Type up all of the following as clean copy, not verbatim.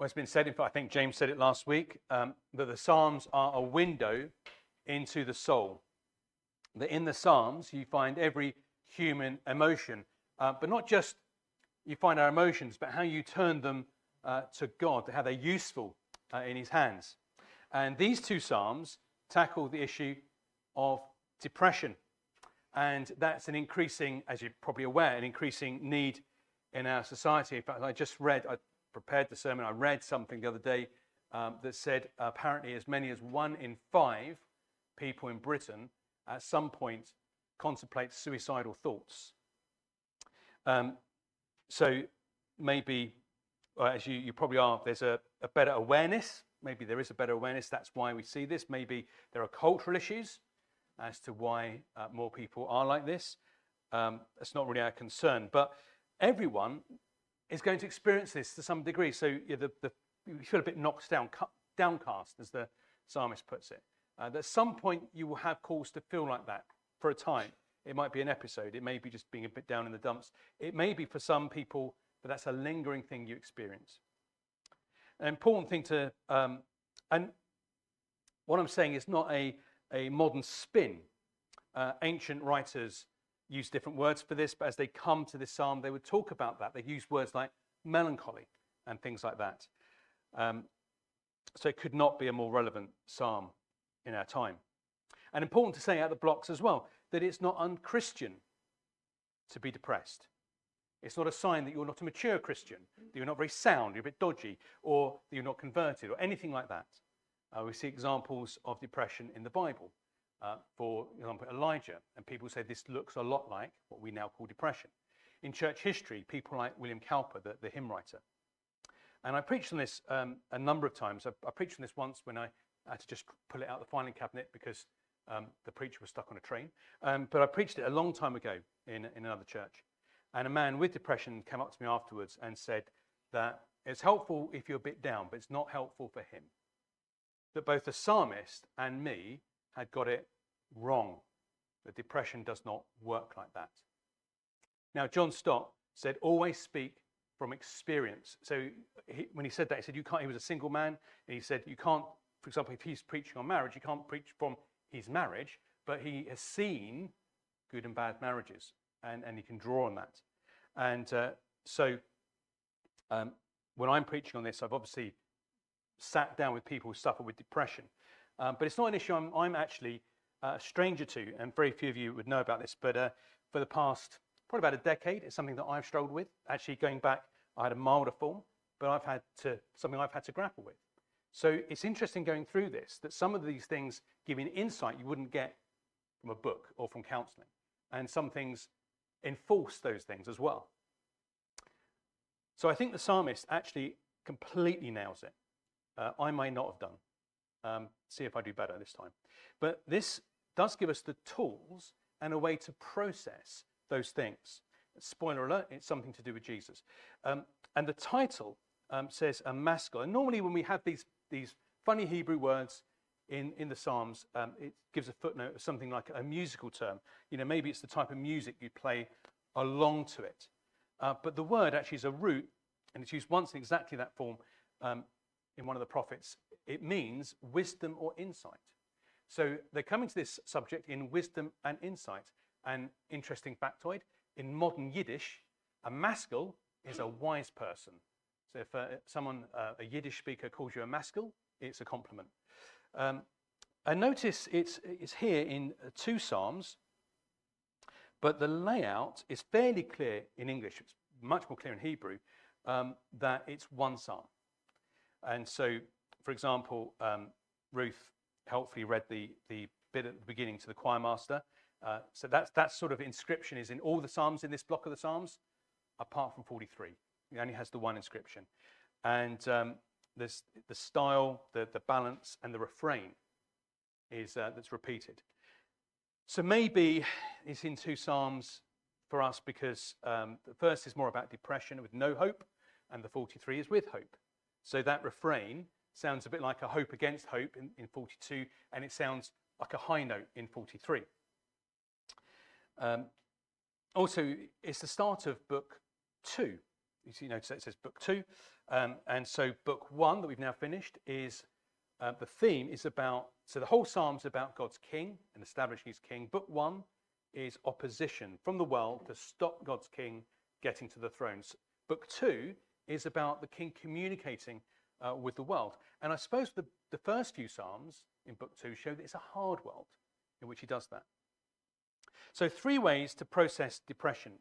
Well, it's been said, in fact, I think James said it last week, that the Psalms are a window into the soul. That in the Psalms you find every human emotion, but not just you find our emotions, but how you turn them to God, how they're useful in his hands. And these two Psalms tackle the issue of depression. And that's an increasing, as you're probably aware, an increasing need in our society. In fact, I prepared the sermon, I read something the other day that said apparently as many as 1 in 5 people in Britain at some point contemplate suicidal thoughts. So maybe, as you probably are, there's a better awareness. Maybe there is a better awareness. That's why we see this. Maybe there are cultural issues as to why more people are like this. That's not really our concern. But everyone is going to experience this to some degree. So you feel a bit knocked down, downcast, as the psalmist puts it. At some point, you will have cause to feel like that for a time. It might be an episode. It may be just being a bit down in the dumps. It may be for some people, but that's a lingering thing you experience. An important thing to, and what I'm saying is not a modern spin. Ancient writers use different words for this, but as they come to this psalm, they would talk about that. They use words like melancholy and things like that. So it could not be a more relevant psalm in our time. And important to say out of the blocks as well, that it's not unchristian to be depressed. It's not a sign that you're not a mature Christian, that you're not very sound, you're a bit dodgy, or that you're not converted, or anything like that. We see examples of depression in the Bible. For example, Elijah, and people say this looks a lot like what we now call depression. In church history, people like William Cowper, the hymn writer. And I preached on this a number of times. I preached on this once when I had to just pull it out of the filing cabinet because the preacher was stuck on a train. But I preached it a long time ago in another church. And a man with depression came up to me afterwards and said that it's helpful if you're a bit down, but it's not helpful for him. That both the psalmist and me had got it wrong. That depression does not work like that. Now, John Stott said, always speak from experience. So when he said that, he said, he was a single man, and he said, you can't, for example, if he's preaching on marriage, you can't preach from his marriage, but he has seen good and bad marriages, and he can draw on that. And so when I'm preaching on this, I've obviously sat down with people who suffer with depression. But it's not an issue I'm actually a stranger to, and very few of you would know about this, but for the past probably about a decade, it's something that I've struggled with. Actually, going back, I had a milder form, but something I've had to grapple with. So it's interesting going through this, that some of these things give you an insight you wouldn't get from a book or from counselling, and some things enforce those things as well. So I think the psalmist actually completely nails it. I may not have done. See if I do better this time. But this does give us the tools and a way to process those things. Spoiler alert, it's something to do with Jesus. And the title says a maskil. And normally when we have these funny Hebrew words in the Psalms, it gives a footnote of something like a musical term. Maybe it's the type of music you play along to it. But the word actually is a root, and it's used once in exactly that form in one of the prophets. It means wisdom or insight. So they're coming to this subject in wisdom and insight. An interesting factoid, in modern Yiddish, a maskil is a wise person. So if someone, a Yiddish speaker, calls you a maskil, it's a compliment. And notice it's here in 2 Psalms, but the layout is fairly clear in English. It's much more clear in Hebrew, that it's 1 Psalm. And so, for example, Ruth helpfully read the bit at the beginning to the choir master. So that sort of inscription is in all the Psalms in this block of the Psalms, apart from 43. It only has the one inscription. And there's the style, the balance, and the refrain is that's repeated. So maybe it's in 2 Psalms for us because the first is more about depression with no hope, and the 43 is with hope. So that refrain sounds a bit like a hope against hope in 42, and it sounds like a high note in 43. Also, it's the start of book 2. You see, notice it says book 2. And so book 1 that we've now finished is, the theme is about, so the whole psalm's about God's king and establishing his king. Book 1 is opposition from the world to stop God's king getting to the thrones. Book 2 is about the king communicating with the world. And I suppose the first few psalms in book 2 show that it's a hard world in which he does that. So 3 ways to process depression.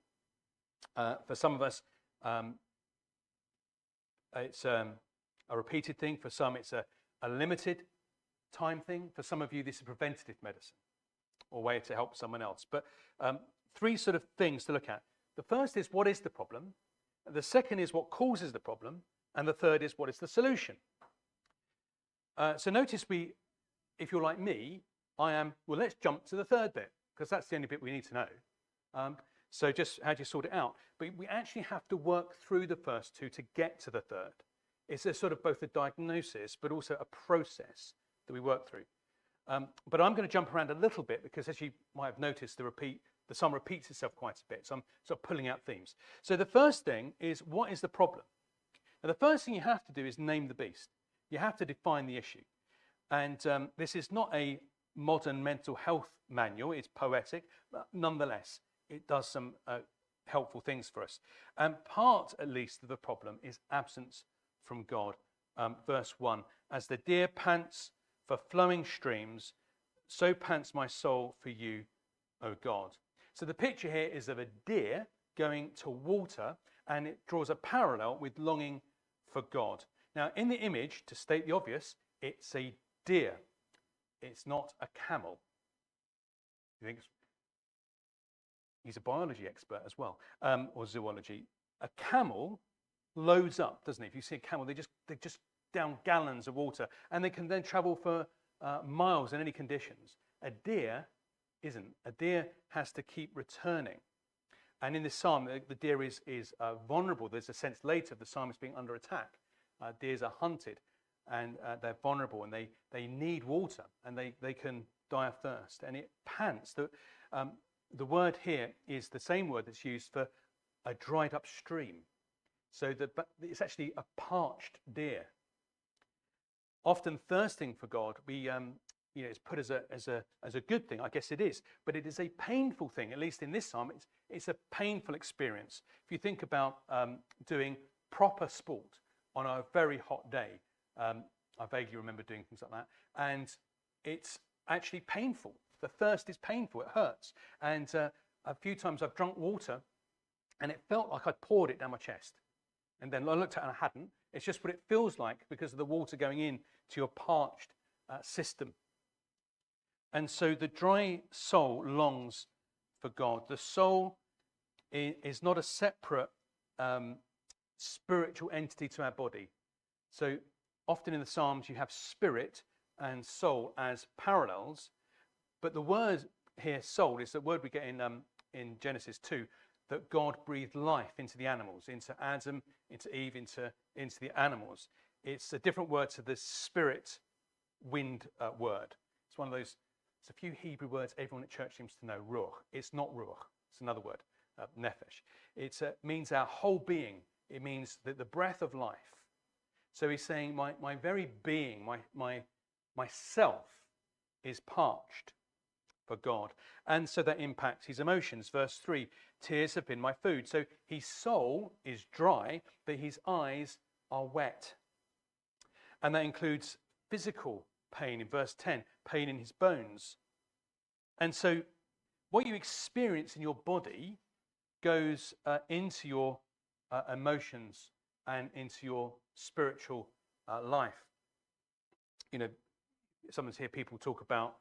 For some of us, it's a repeated thing. For some, it's a limited time thing. For some of you, this is preventative medicine or way to help someone else. But 3 sort of things to look at. The first is, what is the problem? The second is, what causes the problem? And the third is, what is the solution? So notice if you're like me, well, let's jump to the third bit, because that's the only bit we need to know. So just how do you sort it out? But we actually have to work through the first 2 to get to the third. It's a sort of both a diagnosis, but also a process that we work through. But I'm going to jump around a little bit because, as you might have noticed, the psalm repeats itself quite a bit. So I'm sort of pulling out themes. So the first thing is, what is the problem? Now, the first thing you have to do is name the beast. You have to define the issue. And this is not a modern mental health manual. It's poetic, but nonetheless, it does some helpful things for us. And part, at least, of the problem is absence from God. Verse 1, as the deer pants for flowing streams, so pants my soul for you, O God. So the picture here is of a deer going to water, and it draws a parallel with longing for God. Now, in the image, to state the obvious, it's a deer. It's not a camel. You think he's a biology expert as well, or zoology. A camel loads up, doesn't it? If you see a camel, they just down gallons of water, and they can then travel for miles in any conditions. A deer isn't. A deer has to keep returning. And in this psalm, the deer is vulnerable. There's a sense later of the psalmist being under attack. Deers are hunted, and they're vulnerable, and they need water, and they can die of thirst. And it pants. The word here is the same word that's used for a dried up stream. So it's actually a parched deer. Often thirsting for God, it's put as a good thing. I guess it is, but it is a painful thing. At least in this psalm, it's a painful experience. If you think about doing proper sport on a very hot day, I vaguely remember doing things like that, and it's actually painful. The thirst is painful. It hurts. And a few times I've drunk water, and it felt like I'd poured it down my chest. And then I looked at it and I hadn't. It's just what it feels like because of the water going in to your parched system. And so the dry soul longs for God. The soul is not a separate spiritual entity to our body. So often in the Psalms you have spirit and soul as parallels, but the word here, soul, is the word we get in Genesis 2, that God breathed life into the animals, into Adam, into Eve, into the animals. It's a different word to the spirit wind word. It's one of those, it's a few Hebrew words everyone at church seems to know. Ruach. It's not ruach. It's another word, nephesh. It means our whole being. It means that the breath of life. So he's saying my very being, myself is parched for God. And so that impacts his emotions. Verse 3, tears have been my food. So his soul is dry, but his eyes are wet. And that includes physical pain in verse 10, pain in his bones. And so what you experience in your body goes into your emotions and into your spiritual life. You know, sometimes hear people talk about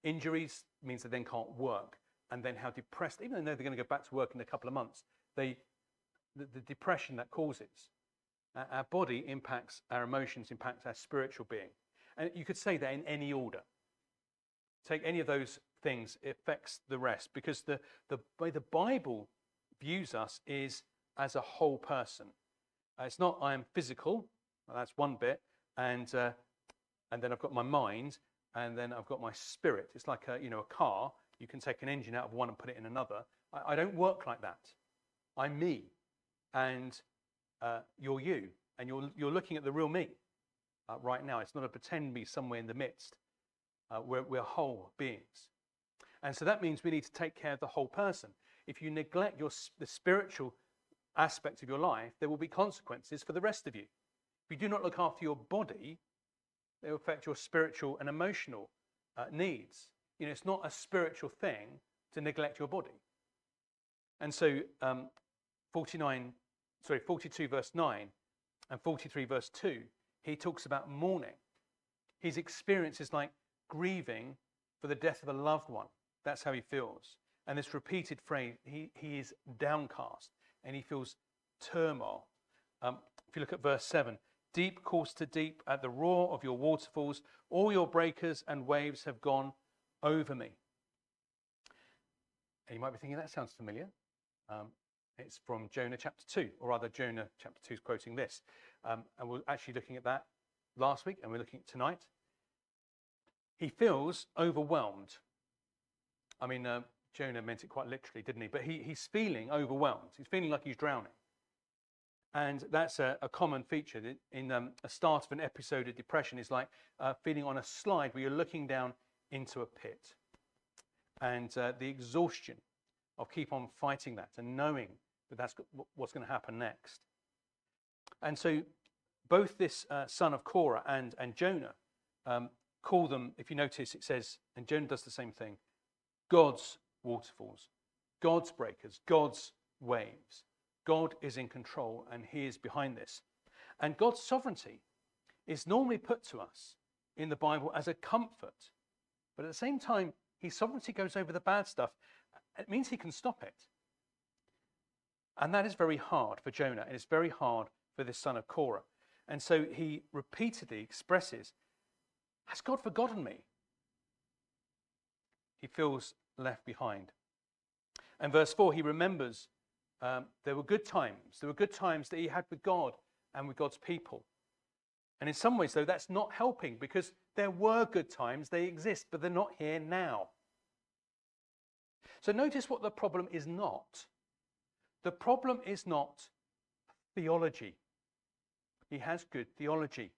injuries means they then can't work, and then how depressed, even though they're going to go back to work in a couple of months, the depression that causes our body impacts our emotions, impacts our spiritual being. And you could say that in any order. Take any of those things, it affects the rest, because the way the Bible views us is as a whole person. It's not I am physical, well, that's one bit, and then I've got my mind, and then I've got my spirit. It's like a car. You can take an engine out of one and put it in another. I don't work like that. I'm me, and you're you, and you're looking at the real me right now. It's not a pretend me somewhere in the midst. We're whole beings. And so that means we need to take care of the whole person. If you neglect the spiritual aspect of your life, there will be consequences for the rest of you. If you do not look after your body, it will affect your spiritual and emotional needs. It's not a spiritual thing to neglect your body. And so 42 verse 9 and 43 verse 2, he talks about mourning. His experience is like grieving for the death of a loved one. That's how he feels. And this repeated phrase, he is downcast and he feels turmoil. If you look at verse 7, deep calls to deep at the roar of your waterfalls. All your breakers and waves have gone over me. And you might be thinking, that sounds familiar. It's from Jonah chapter 2, or rather Jonah chapter 2 is quoting this. And we're actually looking at that last week, and we're looking at tonight. He feels overwhelmed. I mean, Jonah meant it quite literally, didn't he? But he's feeling overwhelmed. He's feeling like he's drowning. And that's a common feature in a start of an episode of depression. Is like feeling on a slide where you're looking down into a pit. And the exhaustion of keep on fighting that and knowing that that's what's going to happen next. And so both this son of Korah and Jonah call them, if you notice, it says, and Jonah does the same thing, God's waterfalls, God's breakers, God's waves. God is in control and he is behind this. And God's sovereignty is normally put to us in the Bible as a comfort. But at the same time, his sovereignty goes over the bad stuff. It means he can stop it. And that is very hard for Jonah, and it's very hard for this son of Korah. And so he repeatedly expresses, has God forgotten me? He feels left behind. And verse 4, he remembers there were good times. There were good times that he had with God and with God's people. And in some ways, though, that's not helping, because there were good times, they exist, but they're not here now. So notice what the problem is not. The problem is not theology. He has good theology.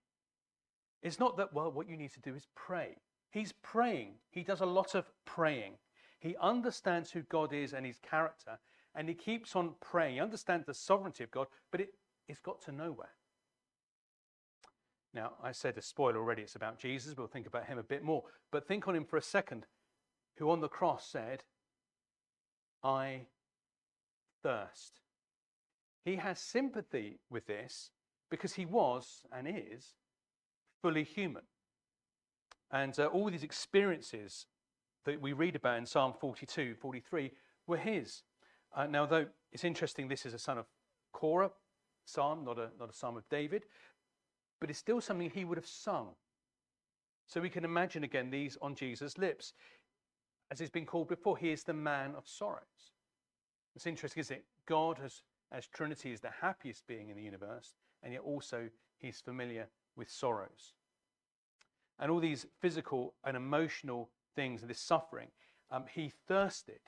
It's not that, well, what you need to do is pray. He's praying. He does a lot of praying. He understands who God is and his character, and he keeps on praying. He understands the sovereignty of God, but it's got to nowhere. Now, I said a spoiler already, it's about Jesus. We'll think about him a bit more. But think on him for a second, who on the cross said, I thirst. He has sympathy with this because he was and is fully human. And all these experiences that we read about in Psalm 42, 43 were his. Now, though it's interesting, this is a son of Korah psalm, not a psalm of David, but it's still something he would have sung. So we can imagine again these on Jesus' lips. As he's been called before, he is the man of sorrows. It's interesting, isn't it? God, as Trinity, is the happiest being in the universe, and yet also he's familiar with sorrows. And all these physical and emotional things, this suffering, he thirsted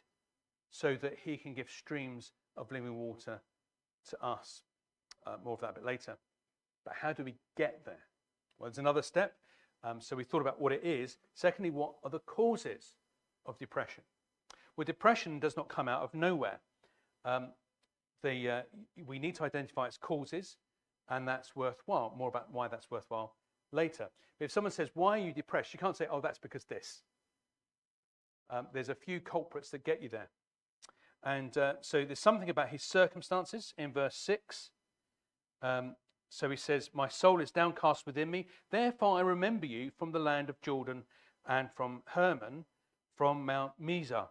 so that he can give streams of living water to us. More of that a bit later. But how do we get there? Well, there's another step. So we thought about what it is. Secondly, what are the causes of depression? Well, depression does not come out of nowhere. We need to identify its causes, and that's worthwhile. More about why that's worthwhile later. But if someone says, why are you depressed? You can't say, oh, that's because this. There's a few culprits that get you there. And so there's something about his circumstances in verse 6. So he says, my soul is downcast within me. Therefore I remember you from the land of Jordan and from Hermon, from Mount Mizar.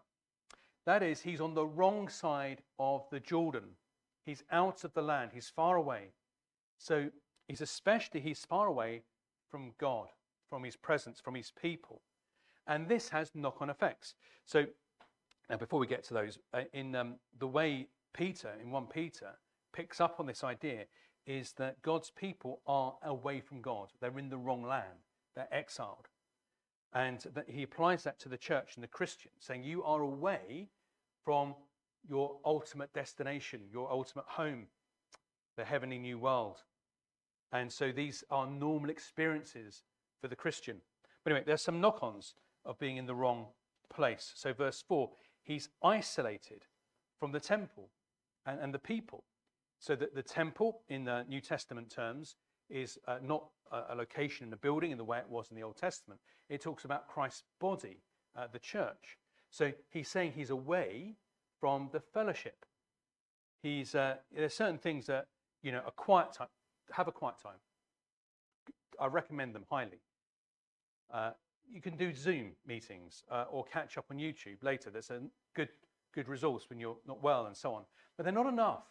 That is, he's on the wrong side of the Jordan. He's out of the land. He's far away. So he's far away from God, from his presence, from his people. And this has knock-on effects. So now before we get to those, in the way Peter, in 1 Peter, picks up on this idea is that God's people are away from God. They're in the wrong land. They're exiled. And that he applies that to the church and the Christians, saying you are away from your ultimate destination, your ultimate home. the heavenly new world. And so these are normal experiences for the Christian. But anyway, there's some knock-ons of being in the wrong place. So verse 4, he's isolated from the temple and the people. So that the temple, in the New Testament terms, is not a location in a building in the way it was in the Old Testament. It talks about Christ's body, the church. So he's saying he's away from the fellowship. There's certain things that, a quiet time, have a quiet time. I recommend them highly. You can do Zoom meetings or catch up on YouTube later. That's a good resource when you're not well and so on. But they're not enough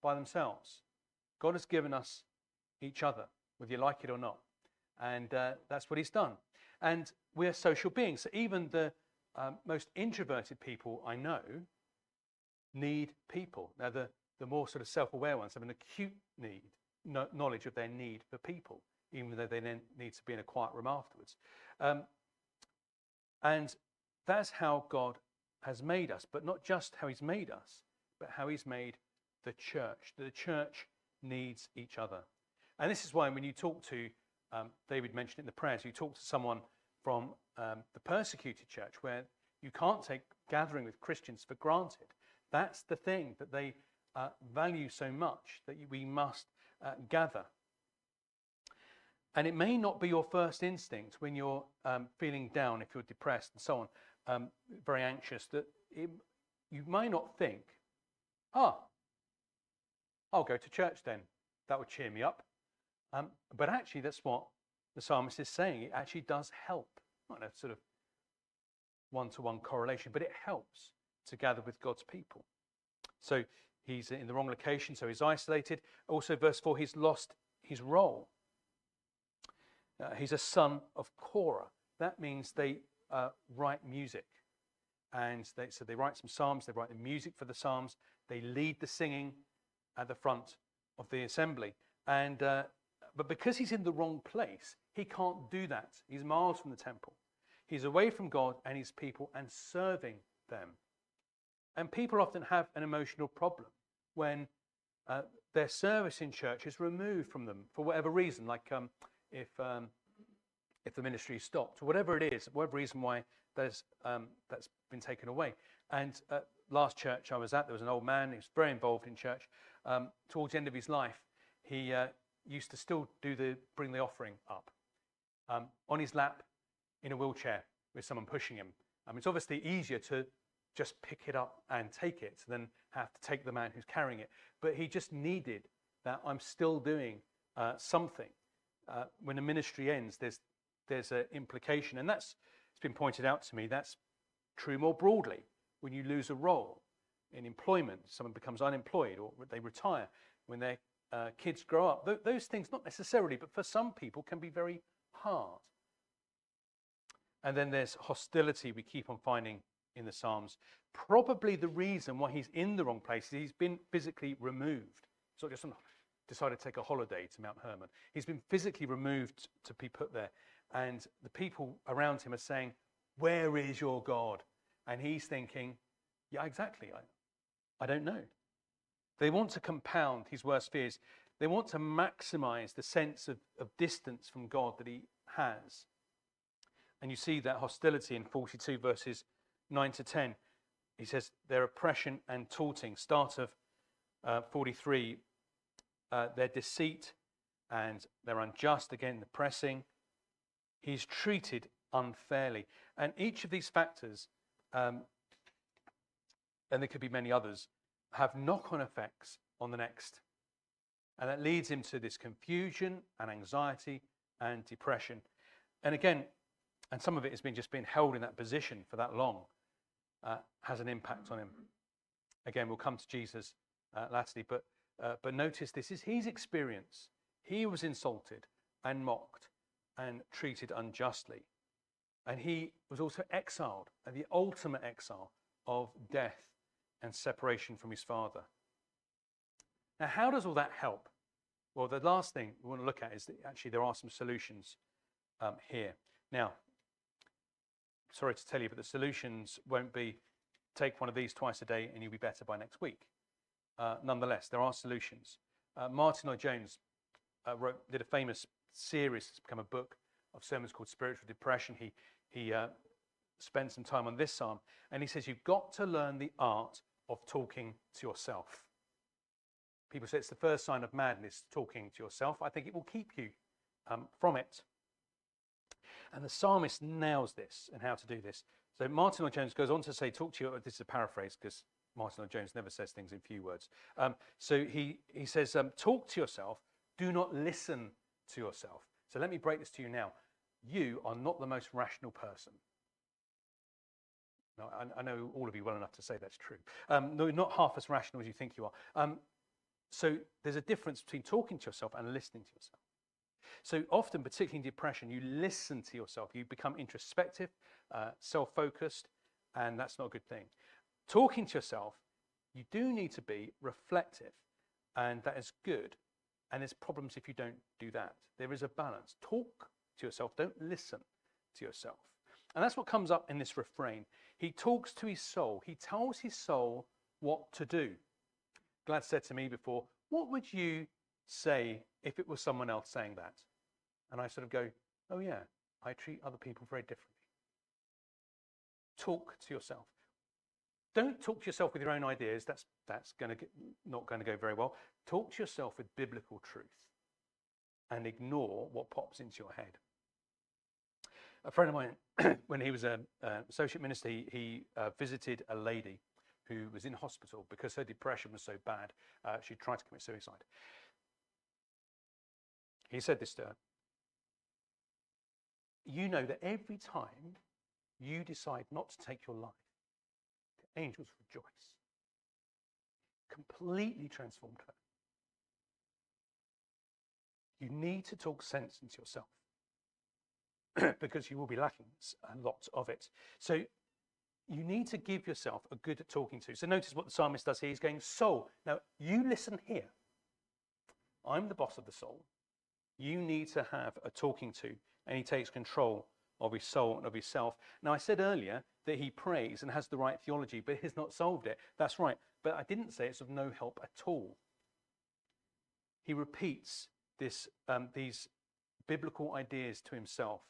by themselves. God has given us each other, whether you like it or not. And that's what he's done. And we're social beings. So even the most introverted people I know need people. Now, the more sort of self-aware ones have an acute knowledge of their need for people, even though they then need to be in a quiet room afterwards. And that's how God has made us, but not just how he's made us, but how he's made the church. The church needs each other. And this is why when you talk to, David mentioned it in the prayers, you talk to someone from the persecuted church where you can't take gathering with Christians for granted. That's the thing that they value so much, that we must gather. And it may not be your first instinct when you're feeling down, if you're depressed and so on, very anxious, that you may not think, I'll go to church then. That would cheer me up. But actually, that's what the psalmist is saying. It actually does help. Not a sort of one-to-one correlation, but it helps to gather with God's people. So he's in the wrong location, so he's isolated. Also, verse 4, he's lost his role. He's a son of Korah. That means they write music. And they write some psalms, they write the music for the psalms, they lead the singing at the front of the assembly. And but because he's in the wrong place, he can't do that. He's miles from the temple. He's away from God and his people and serving them. And people often have an emotional problem when their service in church is removed from them for whatever reason, like if the ministry is stopped, or whatever it is, whatever reason why that's been taken away. And last church I was at, there was an old man who was very involved in church. Towards the end of his life, he used to still bring the offering up on his lap in a wheelchair with someone pushing him. It's obviously easier to just pick it up and take it than have to take the man who's carrying it. But he just needed that I'm still doing something. When a ministry ends, there's an implication, and it's been pointed out to me, that's true more broadly. When you lose a role in employment, someone becomes unemployed or they retire, when their kids grow up, those things, not necessarily, but for some people can be very hard. And then there's hostility we keep on finding in the Psalms. Probably the reason why he's in the wrong place is he's been physically removed. It's not just decided to take a holiday to Mount Hermon. He's been physically removed to be put there. And the people around him are saying, where is your God? And he's thinking, yeah, exactly. I don't know. They want to compound his worst fears. They want to maximize the sense of distance from God that he has. And you see that hostility in 42 verses 9 to 10. He says their oppression and taunting. Start of 43, their deceit and their unjust, again, the pressing. He's treated unfairly. And each of these factors, and there could be many others, have knock-on effects on the next. And that leads him to this confusion and anxiety and depression. And again, and some of it has been just being held in that position for that long, has an impact on him. Again, we'll come to Jesus latterly, but notice this is his experience. He was insulted and mocked and treated unjustly. And he was also exiled, and the ultimate exile of death and separation from his Father. Now, how does all that help? Well, the last thing we want to look at is that actually there are some solutions here. Now, sorry to tell you, but the solutions won't be take one of these twice a day and you'll be better by next week. Nonetheless, there are solutions. Martin Lloyd-Jones did a famous series. It's become a book of sermons called Spiritual Depression. He spent some time on this psalm, and he says you've got to learn the art of talking to yourself. People say it's the first sign of madness, talking to yourself. I think it will keep you from it. And the psalmist nails this and how to do this. So Martin Lloyd-Jones goes on to say, talk to you, this is a paraphrase because Martin Lloyd-Jones never says things in few words. So he says, talk to yourself, do not listen to yourself. So let me break this to you now. You are not the most rational person. No, I know all of you well enough to say that's true. No, not half as rational as you think you are. So there's a difference between talking to yourself and listening to yourself. So often, particularly in depression, you listen to yourself. You become introspective, self-focused, and that's not a good thing. Talking to yourself, you do need to be reflective, and that is good. And there's problems if you don't do that. There is a balance. Talk to yourself, don't listen to yourself. And that's what comes up in this refrain. He talks to his soul. He tells his soul what to do. Glad said to me before, what would you say if it was someone else saying that? And I sort of go, oh yeah, I treat other people very differently. Talk to yourself. Don't talk to yourself with your own ideas. That's not going to go very well. Talk to yourself with biblical truth and ignore what pops into your head. A friend of mine, when he was an associate minister, he visited a lady who was in hospital because her depression was so bad, she tried to commit suicide. He said this to her. You know that every time you decide not to take your life, the angels rejoice. Completely transformed her. You need to talk sense into yourself because you will be lacking a lot of it. So you need to give yourself a good talking to. So notice what the psalmist does here. He's going, soul, now you listen here. I'm the boss of the soul. You need to have a talking to, and he takes control of his soul and of himself. Now, I said earlier that he prays and has the right theology, but he's not solved it. That's right. But I didn't say it's of no help at all. He repeats these biblical ideas to himself,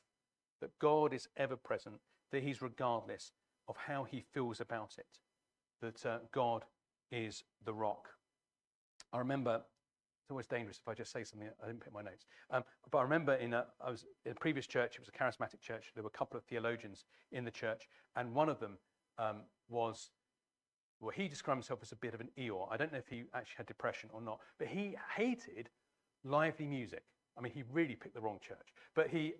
that God is ever present, that he's regardless of how he feels about it, that God is the rock. I remember, it's always dangerous if I just say something, I didn't put my notes. But I remember I was in a previous church, it was a charismatic church, there were a couple of theologians in the church, and one of them he described himself as a bit of an Eeyore. I don't know if he actually had depression or not, but he hated lively music. I mean, he really picked the wrong church. But he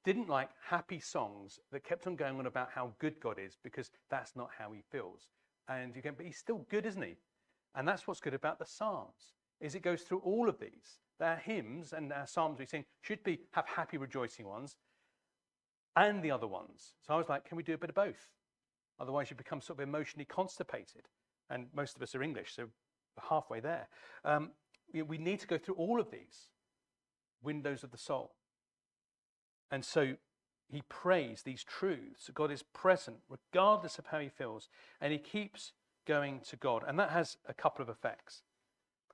didn't like happy songs that kept on going on about how good God is, because that's not how he feels. And you go, but he's still good, isn't he? And that's what's good about the Psalms, is it goes through all of these. Our hymns and our Psalms we sing should have happy, rejoicing ones and the other ones. So I was like, can we do a bit of both? Otherwise you become sort of emotionally constipated. And most of us are English, so we're halfway there. We need to go through all of these windows of the soul. And so he prays these truths. God is present regardless of how he feels. And he keeps going to God. And that has a couple of effects.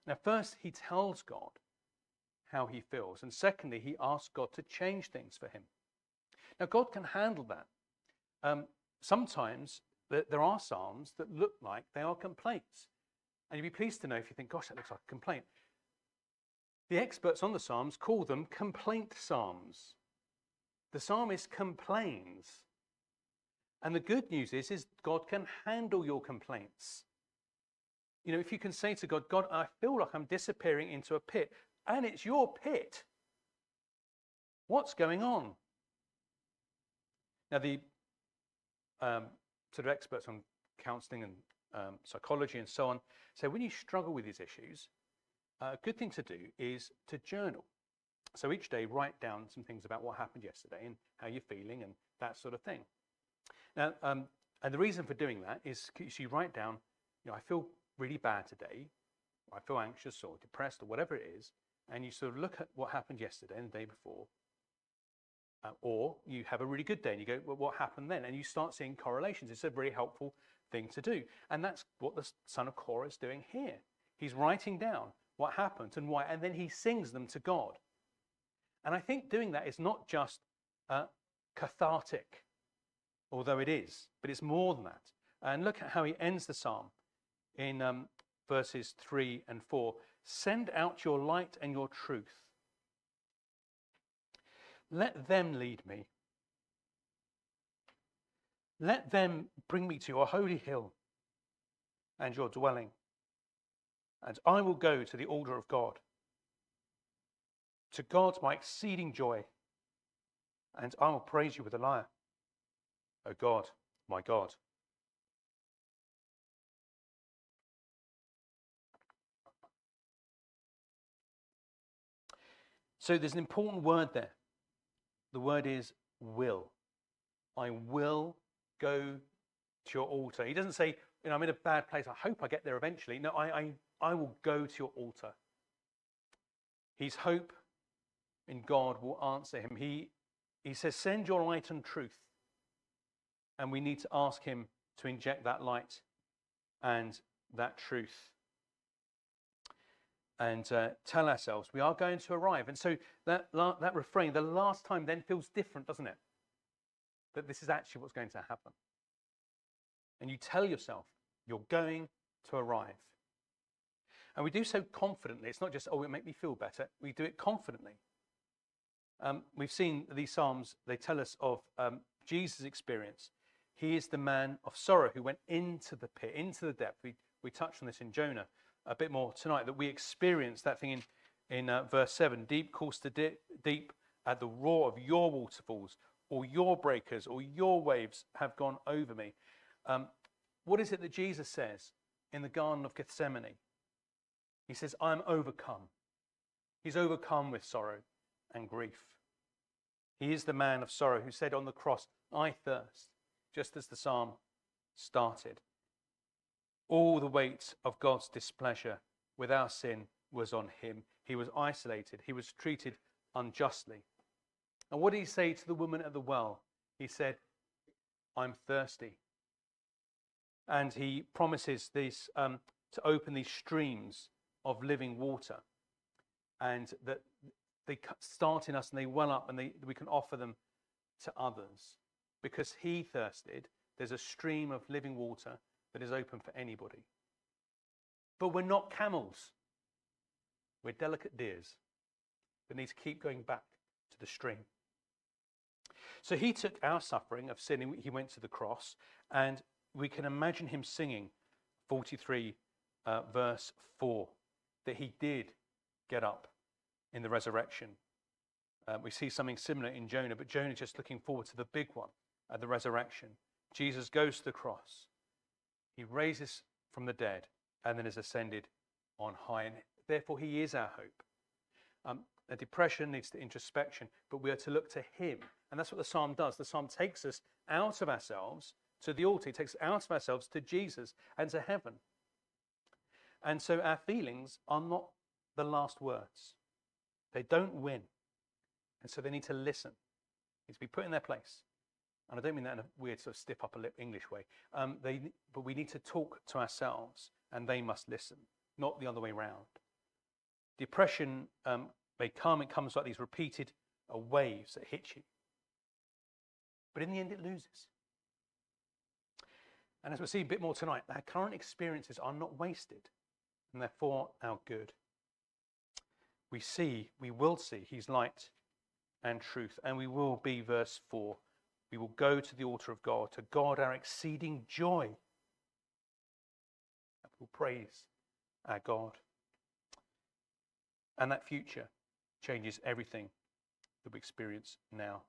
Now, first, he tells God how he feels. And secondly, he asks God to change things for him. Now, God can handle that. Sometimes there are psalms that look like they are complaints. And you'd be pleased to know if you think, gosh, that looks like a complaint. The experts on the Psalms call them complaint psalms. The psalmist complains. And the good news is God can handle your complaints. You know, if you can say to God, God, I feel like I'm disappearing into a pit, and it's your pit. What's going on? Now, the sort of experts on counseling and psychology and so on say when you struggle with these issues, a good thing to do is to journal. So each day, write down some things about what happened yesterday and how you're feeling and that sort of thing. Now, and the reason for doing that is you write down, I feel really bad today, or I feel anxious or depressed or whatever it is, and you sort of look at what happened yesterday and the day before, or you have a really good day and you go, well, what happened then? And you start seeing correlations. It's a very helpful thing to do. And that's what the son of Korah is doing here. He's writing down what happened and why, and then he sings them to God. And I think doing that is not just cathartic, although it is, but it's more than that. And look at how he ends the psalm in verses 3 and 4. Send out your light and your truth. Let them lead me. Let them bring me to your holy hill and your dwelling. And I will go to the altar of God, to God my exceeding joy, and I will praise you with a lyre, O God, my God. So there's an important word there. The word is will. I will go to your altar. He doesn't say, I'm in a bad place. I hope I get there eventually. No, I will go to your altar. His hope in God will answer him. He says, send your light and truth. And we need to ask him to inject that light and that truth. And tell ourselves we are going to arrive. And so that refrain, the last time, then feels different, doesn't it? That this is actually what's going to happen. And you tell yourself you're going to arrive. And we do so confidently. It's not just, it make me feel better. We do it confidently. We've seen these Psalms, they tell us of Jesus' experience. He is the man of sorrow who went into the pit, into the depth. We touched on this in Jonah a bit more tonight, that we experience that thing in verse 7. Deep calls to deep at the roar of your waterfalls, or your breakers, or your waves have gone over me. What is it that Jesus says in the Garden of Gethsemane? He says, I'm overcome. He's overcome with sorrow and grief. He is the man of sorrow who said on the cross, I thirst, just as the psalm started. All the weight of God's displeasure with our sin was on him. He was isolated. He was treated unjustly. And what did he say to the woman at the well? He said, I'm thirsty. And he promises this to open these streams of living water, and that they start in us and they well up, and we can offer them to others. Because he thirsted, there's a stream of living water that is open for anybody. But we're not camels. We're delicate deers that need to keep going back to the stream. So he took our suffering of sin, he went to the cross, and we can imagine him singing 43 verse 4, that he did get up in the resurrection. We see something similar in Jonah, but Jonah just looking forward to the big one at the resurrection. Jesus goes to the cross. He raises from the dead and then is ascended on high. And therefore, he is our hope. The depression needs to introspection, but we are to look to him. And that's what the psalm does. The psalm takes us out of ourselves to the altar. It takes us out of ourselves to Jesus and to heaven. And so our feelings are not the last words. They don't win. And so they need to listen. They need to be put in their place. And I don't mean that in a weird sort of stiff upper lip English way. But we need to talk to ourselves, and they must listen, not the other way around. Depression may come. It comes like these repeated waves that hit you. But in the end, it loses. And as we'll see a bit more tonight, our current experiences are not wasted, and they're for our good. We will see his light and truth, and we will be, verse 4, we will go to the altar of God, to God our exceeding joy. And we'll praise our God. And that future changes everything that we experience now.